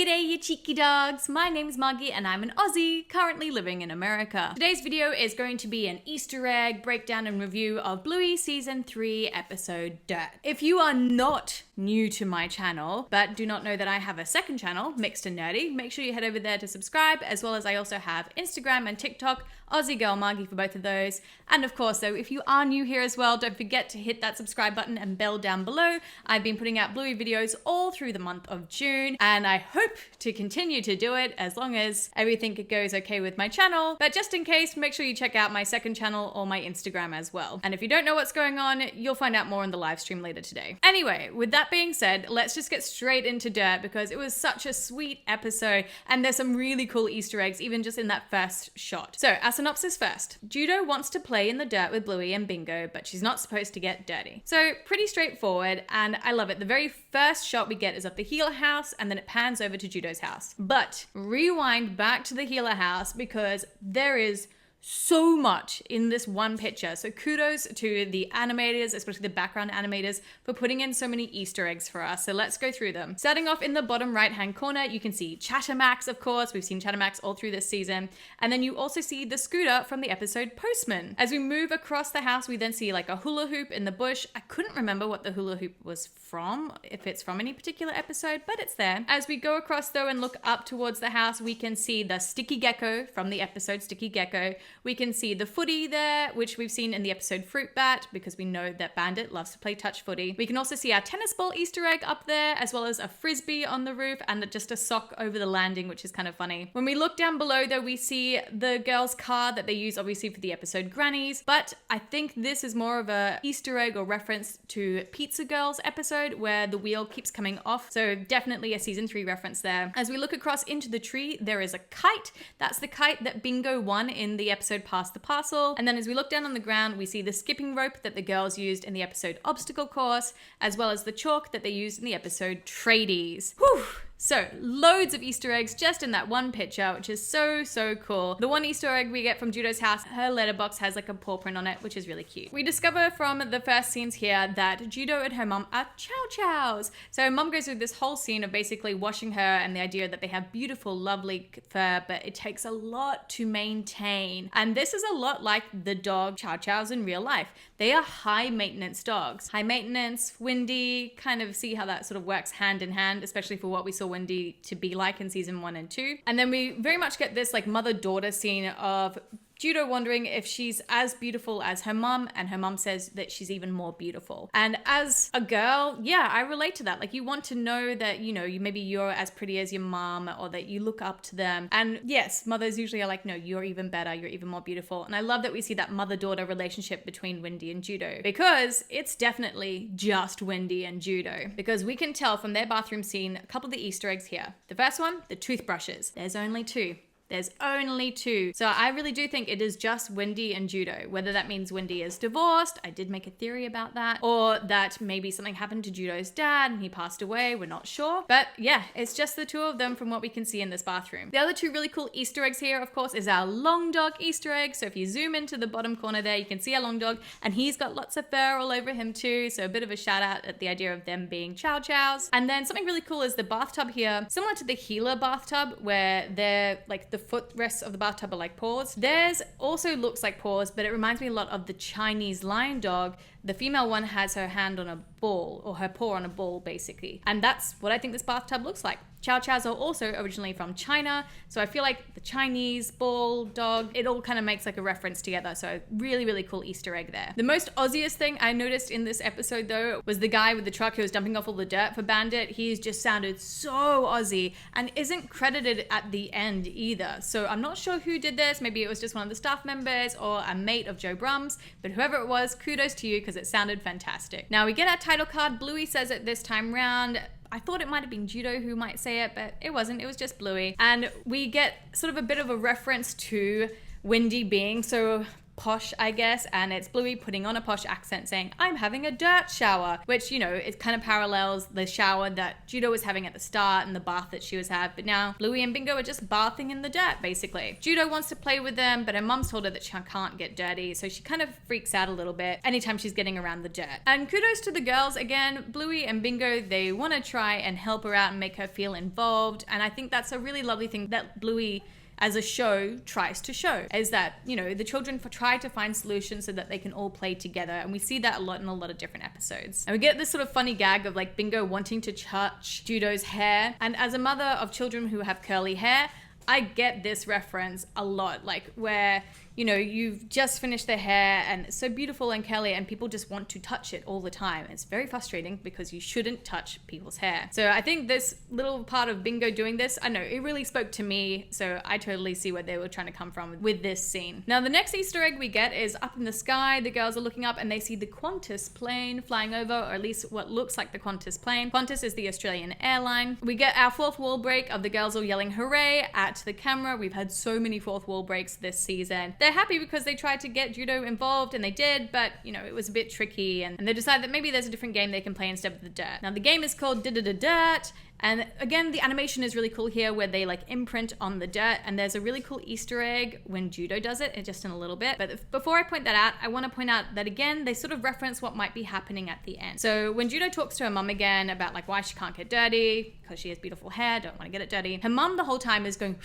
G'day you cheeky dogs, my name's Margie and I'm an Aussie currently living in America. Today's video is going to be an Easter egg breakdown and review of Bluey season 3 episode Dirt. If you are not new to my channel but do not know that I have a second channel, Mixed and Nerdy, make sure you head over there to subscribe, as well as I also have Instagram and TikTok, Aussie Girl Margie for both of those. And of course though, if you are new here as well, don't forget to hit that subscribe button and bell down below. I've been putting out Bluey videos all through the month of June and I hope to continue to do it as long as everything goes okay with my channel. But just in case, make sure you check out my second channel or my Instagram as well. And if you don't know what's going on, you'll find out more in the live stream later today. Anyway, with that being said, let's just get straight into Dirt because it was such a sweet episode and there's some really cool Easter eggs even just in that first shot. So our synopsis first. Judo wants to play in the dirt with Bluey and Bingo, but she's not supposed to get dirty. So pretty straightforward and I love it. The very first shot we get is of the Healer house and then it pans over to Judo's house. But rewind back to the Healer house because there is so much in this one picture. So kudos to the animators, especially the background animators, for putting in so many Easter eggs for us. So let's go through them. Starting off in the bottom right hand corner, you can see Chattermax, of course. We've seen Chattermax all through this season. And then you also see the scooter from the episode Postman. As we move across the house, we then see like a hula hoop in the bush. I couldn't remember what the hula hoop was from, if it's from any particular episode, but it's there. As we go across though and look up towards the house, we can see the sticky gecko from the episode Sticky Gecko. We can see the footy there, which we've seen in the episode Fruit Bat, because we know that Bandit loves to play touch footy. We can also see our tennis ball Easter egg up there, as well as a frisbee on the roof and just a sock over the landing, which is kind of funny. When we look down below though, we see the girls' car that they use obviously for the episode Grannies, but I think this is more of a Easter egg or reference to Pizza Girls episode where the wheel keeps coming off. So definitely a season 3 reference there. As we look across into the tree, there is a kite. That's the kite that Bingo won in the episode Pass the Parcel. And then as we look down on the ground, we see the skipping rope that the girls used in the episode Obstacle Course, as well as the chalk that they used in the episode Tradies. Whew! So, loads of Easter eggs just in that one picture, which is so cool. The one Easter egg we get from Judo's house, her letterbox has like a paw print on it, which is really cute. We discover from the first scenes here that Judo and her mom are chow chows. So mom goes through this whole scene of basically washing her and the idea that they have beautiful, lovely fur, but it takes a lot to maintain. And this is a lot like the dog chow chows in real life. They are high maintenance dogs. High maintenance, windy, kind of see how that sort of works hand in hand, especially for what we saw Wendy to be like in season 1 and 2. And then we very much get this like mother-daughter scene of Judo wondering if she's as beautiful as her mom, and her mom says that she's even more beautiful. And as a girl, yeah, I relate to that. Like you want to know that, you know, maybe you're as pretty as your mom or that you look up to them. And yes, mothers usually are like, no, you're even better, you're even more beautiful. And I love that we see that mother-daughter relationship between Wendy and Judo because it's definitely just Wendy and Judo, because we can tell from their bathroom scene a couple of the Easter eggs here. The first one, the toothbrushes. There's only 2. There's only 2. So I really do think it is just Wendy and Judo. Whether that means Wendy is divorced, I did make a theory about that, or that maybe something happened to Judo's dad and he passed away, we're not sure. But yeah, it's just the 2 of them from what we can see in this bathroom. The other 2 really cool Easter eggs here, of course, is our long dog Easter egg. So if you zoom into the bottom corner there, you can see our long dog and he's got lots of fur all over him too. So a bit of a shout out at the idea of them being chow chows. And then something really cool is the bathtub here, similar to the Healer bathtub where they're like the footrests of the bathtub are like paws. Theirs also looks like paws, but it reminds me a lot of the Chinese lion dog. The female one has her hand on a ball, or her paw on a ball basically. And that's what I think this bathtub looks like. Chow chows are also originally from China, so I feel like the Chinese ball, dog, it all kind of makes like a reference together. So really cool Easter egg there. The most Aussiest thing I noticed in this episode though was the guy with the truck who was dumping off all the dirt for Bandit. He's just sounded so Aussie and isn't credited at the end either. So I'm not sure who did this. Maybe it was just one of the staff members or a mate of Joe Brum's, but whoever it was, kudos to you because it sounded fantastic. Now we get our title card. Bluey says it this time round. I thought it might have been Judo who might say it, but it wasn't. It was just Bluey. And we get sort of a bit of a reference to Wendy being so posh, I guess, and it's Bluey putting on a posh accent saying, I'm having a dirt shower, which, you know, it kind of parallels the shower that Judo was having at the start and the bath that she was having, but now Bluey and Bingo are just bathing in the dirt, basically. Judo wants to play with them, but her mum's told her that she can't get dirty, so she kind of freaks out a little bit anytime she's getting around the dirt. And kudos to the girls, again, Bluey and Bingo, they want to try and help her out and make her feel involved, and I think that's a really lovely thing that Bluey as a show tries to show, is that, you know, the children try to find solutions so that they can all play together, and we see that a lot in a lot of different episodes. And we get this sort of funny gag of like Bingo wanting to touch Judo's hair, and as a mother of children who have curly hair, I get this reference a lot, like where, you know, you've just finished their hair and it's so beautiful and curly and people just want to touch it all the time. It's very frustrating because you shouldn't touch people's hair. So I think this little part of Bingo doing this, I know, it really spoke to me, so I totally see where they were trying to come from with this scene. Now the next Easter egg we get is up in the sky. The girls are looking up and they see the Qantas plane flying over, or at least what looks like the Qantas plane. Qantas is the Australian airline. We get our fourth wall break of the girls all yelling hooray at the camera. We've had so many fourth wall breaks this season. They're happy because they tried to get Judo involved, and they did, but, you know, it was a bit tricky, and they decided that maybe there's a different game they can play instead of the dirt. Now the game is called Dirt, and again, the animation is really cool here where they like imprint on the dirt, and there's a really cool Easter egg when Judo does it, just in a little bit. But before I point that out, I want to point out that again, they sort of reference what might be happening at the end. So when Judo talks to her mum again about like why she can't get dirty, because she has beautiful hair, don't want to get it dirty, her mum the whole time is going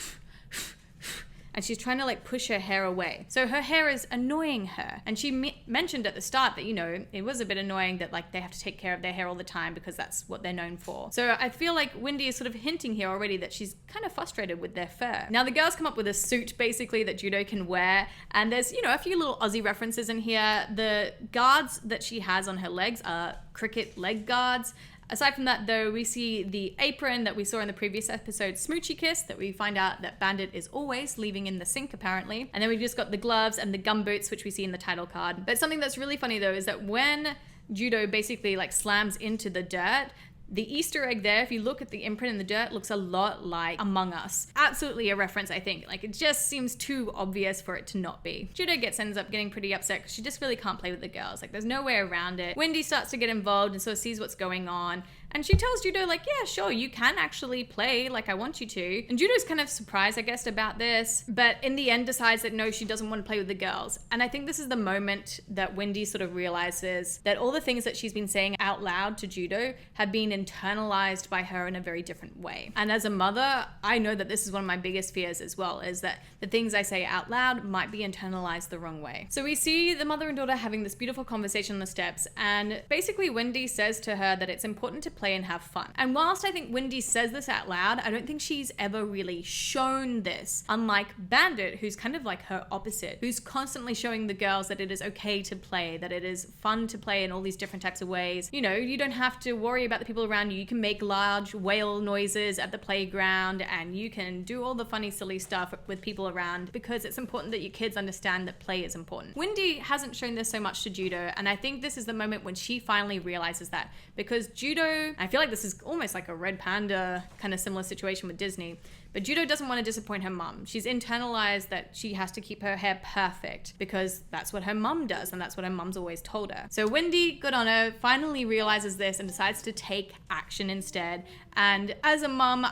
and she's trying to like push her hair away. So her hair is annoying her. And she mentioned at the start that, you know, it was a bit annoying that like they have to take care of their hair all the time because that's what they're known for. So I feel like Wendy is sort of hinting here already that she's kind of frustrated with their fur. Now the girls come up with a suit basically that Judo can wear. And there's, you know, a few little Aussie references in here. The guards that she has on her legs are cricket leg guards. Aside from that, though, we see the apron that we saw in the previous episode, Smoochy Kiss, that we find out that Bandit is always leaving in the sink, apparently. And then we've just got the gloves and the gumboots, which we see in the title card. But something that's really funny, though, is that when Judo basically like slams into the dirt, the Easter egg there, if you look at the imprint in the dirt, looks a lot like Among Us. Absolutely a reference, I think. Like, it just seems too obvious for it to not be. Judo ends up getting pretty upset because she just really can't play with the girls. Like, there's no way around it. Wendy starts to get involved and sort of sees what's going on. And she tells Judo, like, yeah, sure, you can actually play like I want you to. And Judo's kind of surprised, I guess, about this. But in the end decides that no, she doesn't want to play with the girls. And I think this is the moment that Wendy sort of realizes that all the things that she's been saying out loud to Judo have been internalized by her in a very different way. And as a mother, I know that this is one of my biggest fears as well, is that the things I say out loud might be internalized the wrong way. So we see the mother and daughter having this beautiful conversation on the steps. And basically Wendy says to her that it's important to play and have fun. And whilst I think Wendy says this out loud, I don't think she's ever really shown this. Unlike Bandit, who's kind of like her opposite, who's constantly showing the girls that it is okay to play, that it is fun to play in all these different types of ways. You know, you don't have to worry about the people around you. You can make large whale noises at the playground, and you can do all the funny, silly stuff with people around, because it's important that your kids understand that play is important. Wendy hasn't shown this so much to Judo, and I think this is the moment when she finally realizes that, because Judo, I feel like this is almost like a Red Panda kind of similar situation with Disney, but Judo doesn't want to disappoint her mum. She's internalized that she has to keep her hair perfect because that's what her mum does, and that's what her mum's always told her. So Wendy, good on her, finally realizes this and decides to take action instead. And as a mum,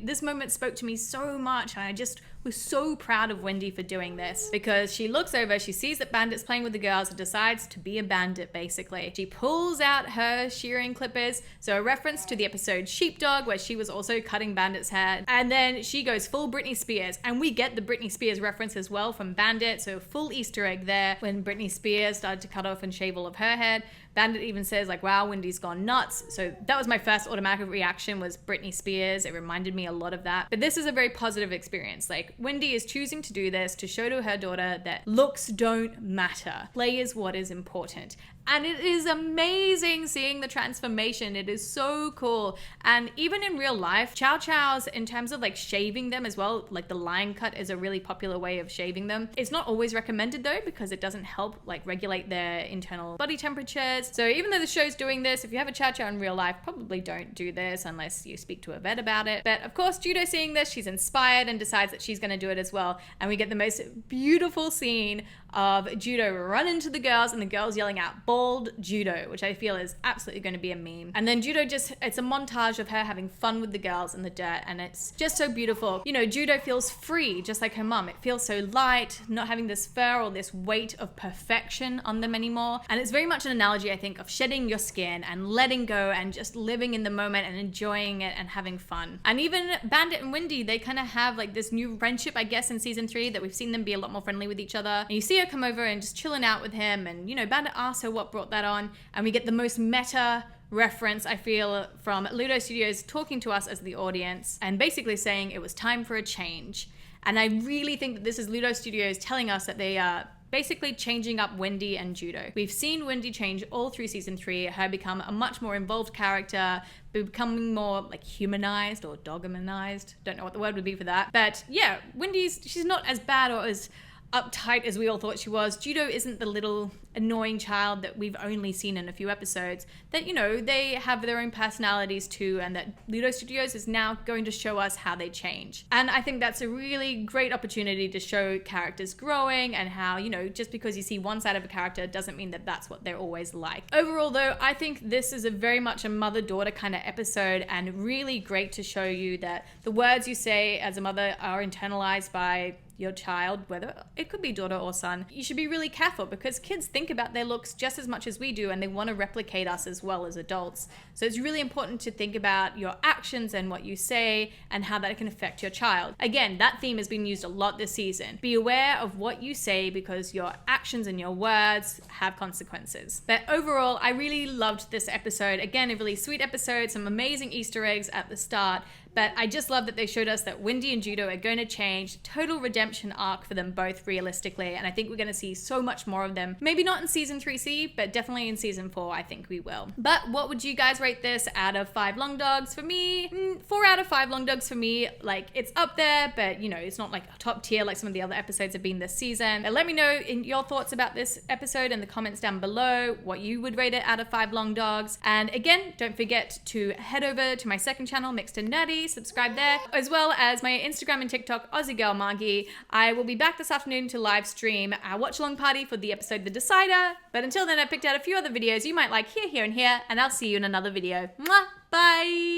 this moment spoke to me so much, and I just was so proud of Wendy for doing this, because she looks over, she sees that Bandit's playing with the girls and decides to be a bandit, basically. She pulls out her shearing clippers, so a reference to the episode Sheepdog, where she was also cutting Bandit's hair, and then she goes full Britney Spears, and we get the Britney Spears reference as well from Bandit, so full Easter egg there when Britney Spears started to cut off and shave all of her head. Bandit even says like, wow, Wendy's gone nuts. So that was my first automatic reaction, was Britney Spears. It reminded me a lot of that. But this is a very positive experience. Like, Wendy is choosing to do this to show to her daughter that looks don't matter. Play is what is important. And it is amazing seeing the transformation. It is so cool. And even in real life, chow chows, in terms of like shaving them as well, like the line cut is a really popular way of shaving them. It's not always recommended though, because it doesn't help like regulate their internal body temperatures. So even though the show's doing this, if you have a chow chow in real life, probably don't do this unless you speak to a vet about it. But of course, Judo seeing this, she's inspired and decides that she's going to do it as well. And we get the most beautiful scene of Judo run into the girls and the girls yelling out "Bald Judo," which I feel is absolutely going to be a meme. And then Judo it's a montage of her having fun with the girls in the dirt, and it's just so beautiful. You know, Judo feels free, just like her mum. It feels so light, not having this fur or this weight of perfection on them anymore. And it's very much an analogy, I think, of shedding your skin and letting go and just living in the moment and enjoying it and having fun. And even Bandit and Wendy, they kind of have like this new friendship, I guess, in season 3, that we've seen them be a lot more friendly with each other. And you see her come over and just chilling out with him, and you know, Bandit asks her what brought that on, and we get the most meta reference, I feel, from Ludo Studios talking to us as the audience and basically saying it was time for a change. And I really think that this is Ludo Studios telling us that they are basically changing up Wendy and Judo. We've seen Wendy change all through season 3, her become a much more involved character, becoming more like humanized or dogmanized. Don't know what the word would be for that. But yeah, she's not as bad or as uptight as we all thought she was. Judo isn't the little annoying child that we've only seen in a few episodes. That, you know, they have their own personalities too, and that Ludo Studios is now going to show us how they change. And I think that's a really great opportunity to show characters growing and how, you know, just because you see one side of a character doesn't mean that that's what they're always like. Overall though, I think this is a very much a mother-daughter kind of episode, and really great to show you that the words you say as a mother are internalized by your child, whether it could be daughter or son. You should be really careful, because kids think about their looks just as much as we do, and they want to replicate us as well as adults. So it's really important to think about your actions and what you say and how that can affect your child. Again, that theme has been used a lot this season. Be aware of what you say, because your actions and your words have consequences. But overall, I really loved this episode. Again, a really sweet episode, some amazing Easter eggs at the start. But I just love that they showed us that Wendy and Judo are going to change. Total redemption arc for them both, realistically. And I think we're going to see so much more of them. Maybe not in season 3C, but definitely in season 4, I think we will. But what would you guys rate this out of 5 long dogs? For me, 4 out of 5 long dogs for me. Like, it's up there, but you know, it's not like a top tier like some of the other episodes have been this season. But let me know in your thoughts about this episode in the comments down below, what you would rate it out of 5 long dogs. And again, don't forget to head over to my second channel, Mixed and Nerdy. Subscribe there, as well as my Instagram and TikTok, Aussie Girl Margie. I will be back this afternoon to live stream our watch along party for the episode The Decider. But until then, I picked out a few other videos you might like here, and here, and I'll see you in another video. Mwah! Bye!